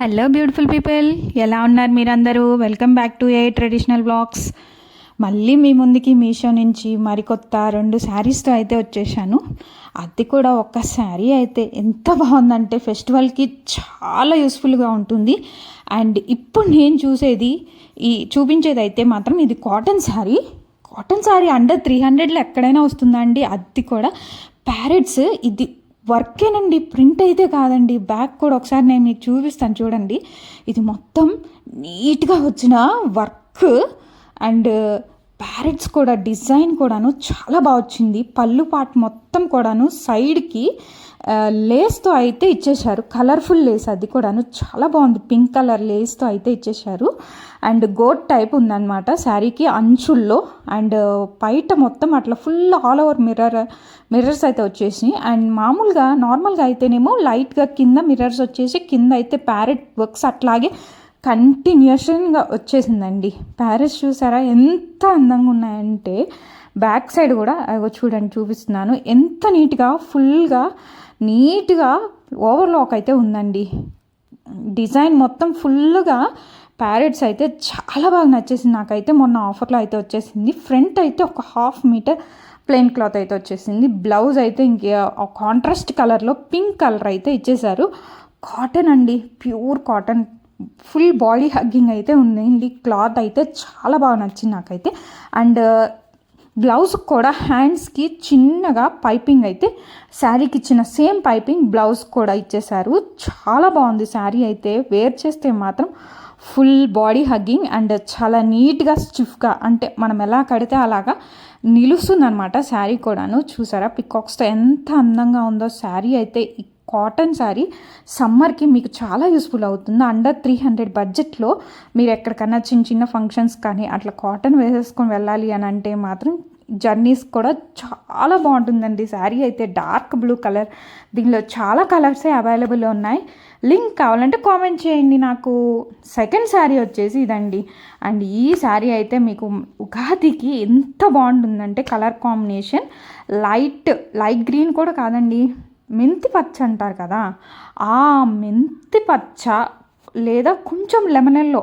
Hello beautiful people, ఎలా ఉన్నారు మీరందరూ? Welcome back to a traditional blogs. మళ్ళీ మీ ముందుకి మీషో నుంచి మరికొత్త 2 శారీస్తో అయితే వచ్చేసాను. అది కూడా ఒక శారీ అయితే ఎంత బాగుందంటే ఫెస్టివల్కి చాలా యూస్ఫుల్గా ఉంటుంది. అండ్ ఇప్పుడు నేను చూపించేది అయితే మాత్రం ఇది కాటన్ శారీ అండర్ 300లో ఎక్కడైనా వస్తుందండి. అది కూడా ప్యారెట్స్. ఇది వర్కేనండి, ప్రింట్ అయితే కాదండి. బ్యాక్ కూడా ఒకసారి నేను మీకు చూపిస్తాను చూడండి. ఇది మొత్తం నీట్గా వచ్చిన వర్క్ అండ్ ప్యారెట్స్ కూడా డిజైన్ కూడాను చాలా బాగా వచ్చింది. పళ్ళు పార్ట్ మొత్తం కూడాను సైడ్కి లేస్తో అయితే ఇచ్చేశారు. కలర్ఫుల్ లేస్, అది కూడాను చాలా బాగుంది. పింక్ కలర్ లేస్తో అయితే ఇచ్చేశారు. అండ్ గోట్ టైప్ ఉందన్నమాట శారీకి అంచుల్లో. అండ్ బయట మొత్తం అట్లా ఫుల్ ఆల్ ఓవర్ మిర్రర్స్ అయితే వచ్చేసి. అండ్ నార్మల్గా అయితేనేమో లైట్గా కింద మిర్రర్స్ వచ్చేసి కింద అయితే ప్యారెట్ వర్క్స్ అట్లాగే కంటిన్యూషన్గా వచ్చేసిందండి. ప్యారెట్స్ చూసారా ఎంత అందంగా ఉన్నాయంటే. బ్యాక్ సైడ్ కూడా చూడండి, చూపిస్తున్నాను ఎంత నీట్గా ఫుల్గా నీట్గా ఓవర్లాక్ అయితే ఉందండి. డిజైన్ మొత్తం ఫుల్గా ప్యారెట్స్ అయితే చాలా బాగా నచ్చేసింది నాకైతే. మొన్న ఆఫర్లో అయితే వచ్చేసింది. ఫ్రంట్ అయితే ఒక 1/2 మీటర్ ప్లెయిన్ క్లాత్ అయితే వచ్చేసింది. బ్లౌజ్ అయితే కాంట్రాస్ట్ కలర్లో పింక్ కలర్ అయితే ఇచ్చేసారు. కాటన్ అండి, pure cotton, full body hugging అయితే ఉంది. క్లాత్ అయితే చాలా బాగా నచ్చింది నాకైతే. అండ్ బ్లౌజ్ కూడా హ్యాండ్స్కి చిన్నగా పైపింగ్ అయితే శారీకి ఇచ్చిన సేమ్ పైపింగ్ బ్లౌజ్ కూడా ఇచ్చేసారు. చాలా బాగుంది శారీ అయితే. వేర్ చేస్తే మాత్రం ఫుల్ బాడీ హగ్గింగ్ అండ్ చాలా నీట్గా స్టిఫ్గా, అంటే మనం ఎలా కడితే అలాగా నిలుస్తుంది అనమాట శారీ కూడాను. చూసారా పికాక్స్తో ఎంత అందంగా ఉందో శారీ అయితే. కాటన్ శారీ సమ్మర్కి మీకు చాలా యూస్ఫుల్ అవుతుంది. అండర్ 300 బడ్జెట్లో మీరు ఎక్కడికన్నా చిన్న చిన్న ఫంక్షన్స్ కానీ అట్లా కాటన్ వేసేసుకొని వెళ్ళాలి అని అంటే మాత్రం జర్నీస్ కూడా చాలా బాగుంటుందండి. శారీ అయితే డార్క్ బ్లూ కలర్, దీనిలో చాలా కలర్సే అవైలబుల్ ఉన్నాయి. లింక్ కావాలంటే కామెంట్ చేయండి నాకు. సెకండ్ శారీ వచ్చేసి ఇదండి. అండ్ ఈ శారీ అయితే మీకు ఉగాదికి ఎంత బాగుంటుందంటే కలర్ కాంబినేషన్ లైట్ గ్రీన్ కూడా కాదండి, మెంతి పచ్చ అంటారు కదా, ఆ మెంతి పచ్చ లేదా కొంచెం లెమనెల్లో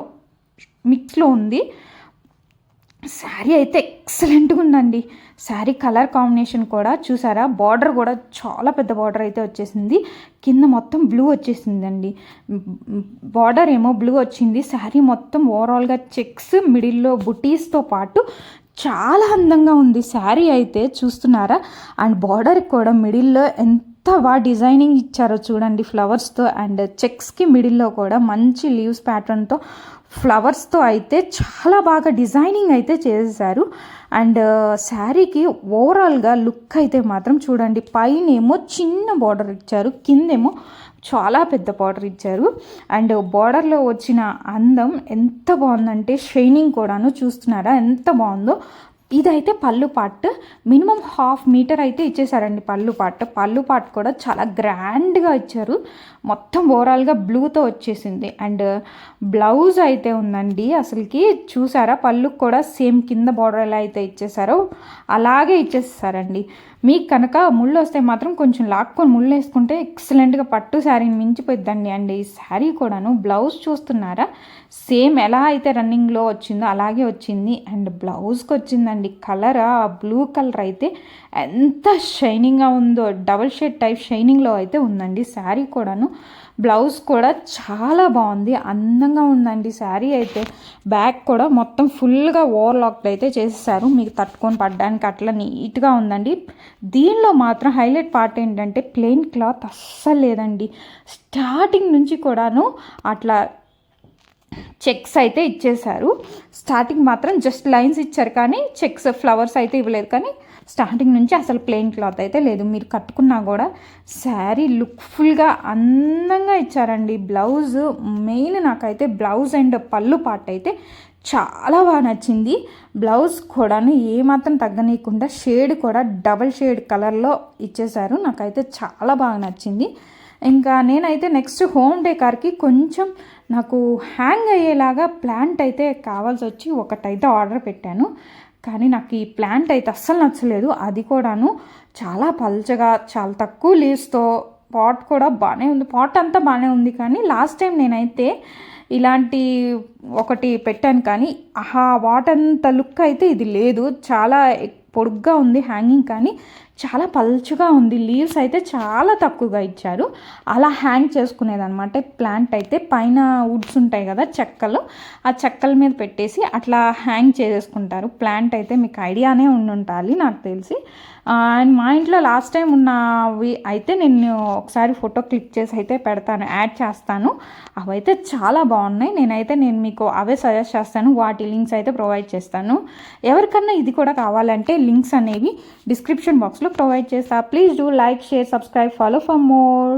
మిక్స్లో ఉంది. శారీ అయితే ఎక్సలెంట్గా ఉందండి. శారీ కలర్ కాంబినేషన్ కూడా చూసారా. బార్డర్ కూడా చాలా పెద్ద బార్డర్ అయితే వచ్చేసింది. కింద మొత్తం బ్లూ వచ్చేసిందండి. బార్డర్ ఏమో బ్లూ వచ్చింది. శారీ మొత్తం ఓవరాల్గా చెక్స్, మిడిల్లో బుటీస్తో పాటు చాలా అందంగా ఉంది శారీ అయితే. చూస్తున్నారా. అండ్ బార్డర్ కూడా మిడిల్లో ఎంత బాగా డిజైనింగ్ ఇచ్చారో చూడండి ఫ్లవర్స్తో. అండ్ చెక్స్కి మిడిల్లో కూడా మంచి లీవ్స్ ప్యాటర్న్తో ఫ్లవర్స్తో అయితే చాలా బాగా డిజైనింగ్ అయితే చేశారు. అండ్ శారీకి ఓవరాల్గా లుక్ అయితే మాత్రం చూడండి. పైన ఏమో చిన్న బార్డర్ ఇచ్చారు, కిందేమో చాలా పెద్ద బార్డర్ ఇచ్చారు. అండ్ బార్డర్లో వచ్చిన అందం ఎంత బాగుందంటే షైనింగ్ కూడాను చూస్తున్నారా ఎంత బాగుందో. ఇదైతే పళ్ళు పార్ట్ మినిమం 1/2 మీటర్ అయితే ఇచ్చేసారండి. పళ్ళు పార్ట్ కూడా చాలా గ్రాండ్గా ఇచ్చారు. మొత్తం ఓవరాల్గా బ్లూతో వచ్చేసింది. అండ్ బ్లౌజ్ అయితే ఉందండి. అసలుకి చూసారా పళ్ళు కూడా సేమ్ కింద బార్డర్ ఎలా అయితే ఇచ్చేసారో అలాగే ఇచ్చేసారండి. మీకు కనుక ముళ్ళు వస్తే మాత్రం కొంచెం లాక్కొని ముళ్ళు వేసుకుంటే ఎక్సలెంట్గా పట్టు శారీని మించిపోద్దండి. అండ్ ఈ శారీ కూడాను బ్లౌజ్ చూస్తున్నారా సేమ్ ఎలా అయితే రన్నింగ్లో వచ్చిందో అలాగే వచ్చింది. అండ్ బ్లౌజ్కి వచ్చిందండి కలర్, ఆ బ్లూ కలర్ అయితే ఎంత షైనింగ్గా ఉందో, డబల్ షేడ్ టైప్ షైనింగ్లో అయితే ఉందండి శారీ కూడాను. బ్లౌజ్ కూడా చాలా బాగుంది, అందంగా ఉందండి శారీ అయితే. బ్యాక్ కూడా మొత్తం ఫుల్గా ఓవర్లాక్డ్ అయితే చేసేసారు, మీకు తట్టుకొని పడడానికి అట్లా నీట్గా ఉందండి. దీనిలో మాత్రం హైలైట్ పార్ట్ ఏంటంటే ప్లెయిన్ క్లాత్ అస్సలు లేదండి. స్టార్టింగ్ నుంచి కూడాను అట్లా చెక్స్ అయితే ఇచ్చేసారు. స్టార్టింగ్ మాత్రం జస్ట్ లైన్స్ ఇచ్చారు కానీ చెక్స్ ఫ్లవర్స్ అయితే ఇవ్వలేదు. కానీ స్టార్టింగ్ నుంచి అసలు ప్లెయిన్ క్లాత్ అయితే లేదు. మీరు కట్టుకున్నా కూడా శారీ లుక్ఫుల్గా అందంగా ఇచ్చారండి. బ్లౌజ్ మెయిన్ నాకైతే బ్లౌజ్ అండ్ పళ్ళు పార్ట్ అయితే చాలా బాగా నచ్చింది. బ్లౌజ్ కూడాను ఏమాత్రం తగ్గనీయకుండా షేడ్ కూడా డబల్ షేడ్ కలర్లో ఇచ్చేసారు. నాకైతే చాలా బాగా నచ్చింది. ఇంకా నేనైతే నెక్స్ట్ హోమ్ డెకార్కి కొంచెం నాకు హ్యాంగ్ అయ్యేలాగా ప్లాంట్ అయితే కావాల్సి వచ్చి ఒకటైతే ఆర్డర్ పెట్టాను. కానీ నాకు ఈ ప్లాంట్ అయితే అస్సలు నచ్చలేదు. అది కూడాను చాలా పల్చగా చాలా తక్కువ లీవ్స్తో పాట్ కూడా బాగానే ఉంది, పాట్ అంతా బాగానే ఉంది. కానీ లాస్ట్ టైం నేనైతే ఇలాంటి ఒకటి పెట్టాను, కానీ వాటంత లుక్ అయితే ఇది లేదు. చాలా పొడుగ్గా ఉంది హ్యాంగింగ్, కానీ చాలా పల్చగా ఉంది. లీవ్స్ అయితే చాలా తక్కువగా ఇచ్చారు. అలా హ్యాంగ్ చేసుకునేదన్నమాట. ప్లాంట్ అయితే పైన వుడ్స్ ఉంటాయి కదా చెక్కలు, ఆ చెక్కల మీద పెట్టేసి అట్లా హ్యాంగ్ చేసేసుకుంటారు. ప్లాంట్ అయితే మీకు ఐడియానే ఉండాలి నాకు తెలిసి. అండ్ మా ఇంట్లో లాస్ట్ టైం ఉన్నవి అయితే నేను ఒకసారి ఫోటో క్లిక్ చేసి అయితే పెడతాను, యాడ్ చేస్తాను. అవైతే చాలా బాగున్నాయి. నేను మీకు అవే సజెస్ట్ చేస్తాను, వాటి లింక్స్ అయితే ప్రొవైడ్ చేస్తాను. ఎవరికన్నా ఇది కూడా కావాలంటే లింక్స్ అనేవి డిస్క్రిప్షన్ బాక్స్లో ప్రొవైడ్ చేస్తా. Please do like, share, subscribe, follow for more.